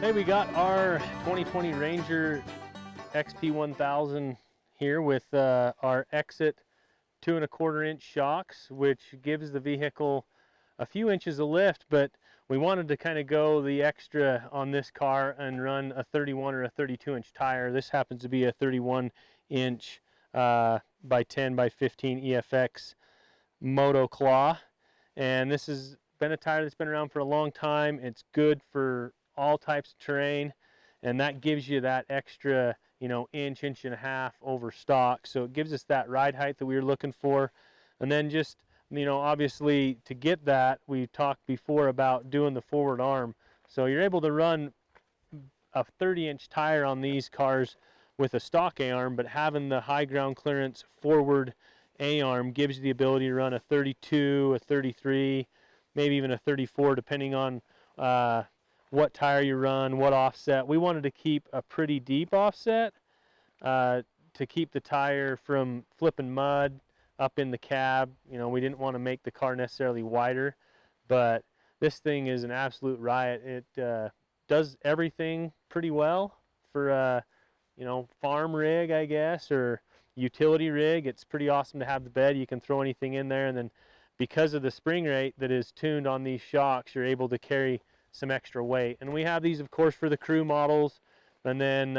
Hey, we got our 2020 Ranger XP 1000 here with our exit 2 1/4 inch shocks, which gives the vehicle a few inches of lift, but we wanted to kind of go the extra on this car and run a 31 or a 32 inch tire. This happens to be a 31 inch by 10 by 15 EFX Motoclaws, and this has been a tire that's been around for a long time. It's good for all types of terrain, and that gives you that extra, you know, inch and a half over stock. So it gives us that ride height that we were looking for. And then just, you know, obviously to get that, we talked before about doing the forward arm. So you're able to run a 30-inch tire on these cars with a stock A-arm, but having the high ground clearance forward A-arm gives you the ability to run a 32, a 33, maybe even a 34, depending on what tire you run, what offset. We wanted to keep a pretty deep offset to keep the tire from flipping mud up in the cab. You know, we didn't want to make the car necessarily wider, but this thing is an absolute riot. It does everything pretty well for you know, farm rig, I guess, or utility rig. It's pretty awesome to have the bed. You can throw anything in there, and then because of the spring rate that is tuned on these shocks, you're able to carry some extra weight. And we have these, of course, for the crew models, and then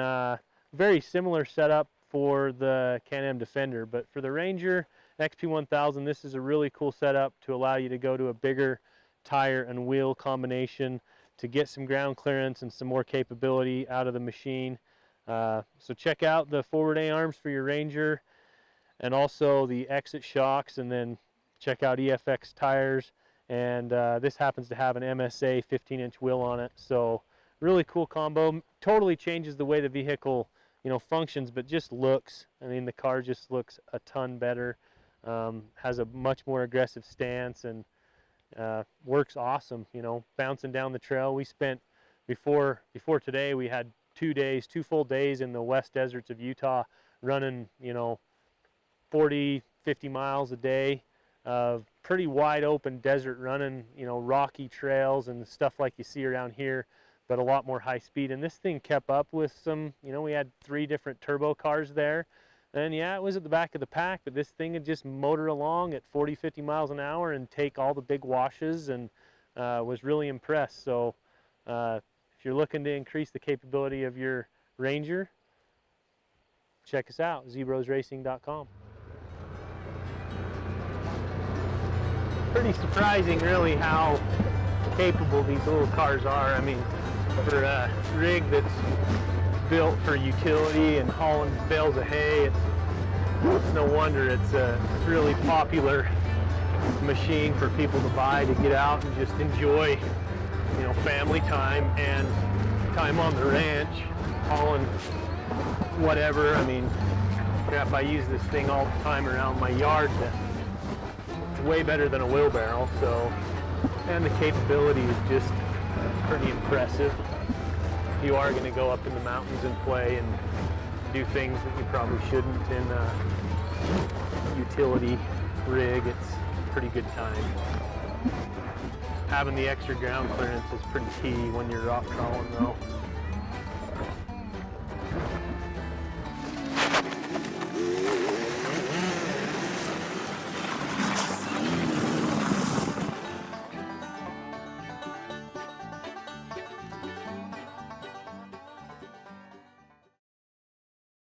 very similar setup for the Can-Am Defender. But for the Ranger XP 1000, this is a really cool setup to allow you to go to a bigger tire and wheel combination to get some ground clearance and some more capability out of the machine. So check out the forward A-arms for your Ranger, and also the exit shocks, and then check out EFX tires. And this happens to have an MSA 15-inch wheel on it, so really cool combo. Totally changes the way the vehicle, you know, functions, but just looks. I mean, the car just looks a ton better. Has a much more aggressive stance, and works awesome. You know, bouncing down the trail. We spent before today, we had 2 full days in the west deserts of Utah, running, you know, 40, 50 miles a day of pretty wide open desert running, you know, rocky trails and stuff like you see around here, but a lot more high speed. And this thing kept up with some, you know, we had 3 different turbo cars there, and yeah, it was at the back of the pack, but this thing would just motor along at 40, 50 miles an hour and take all the big washes, and was really impressed. So if you're looking to increase the capability of your Ranger, check us out, zbrozracing.com. Pretty surprising, really, how capable these little cars are. I mean, for a rig that's built for utility and hauling bales of hay, it's no wonder it's a really popular machine for people to buy to get out and just enjoy, you know, family time and time on the ranch, hauling whatever. I mean, crap, I use this thing all the time around my yard. Way better than a wheelbarrow, so, and the capability is just pretty impressive. You are going to go up in the mountains and play and do things that you probably shouldn't in a utility rig. It's a pretty good time. Having the extra ground clearance is pretty key when you're rock crawling, though.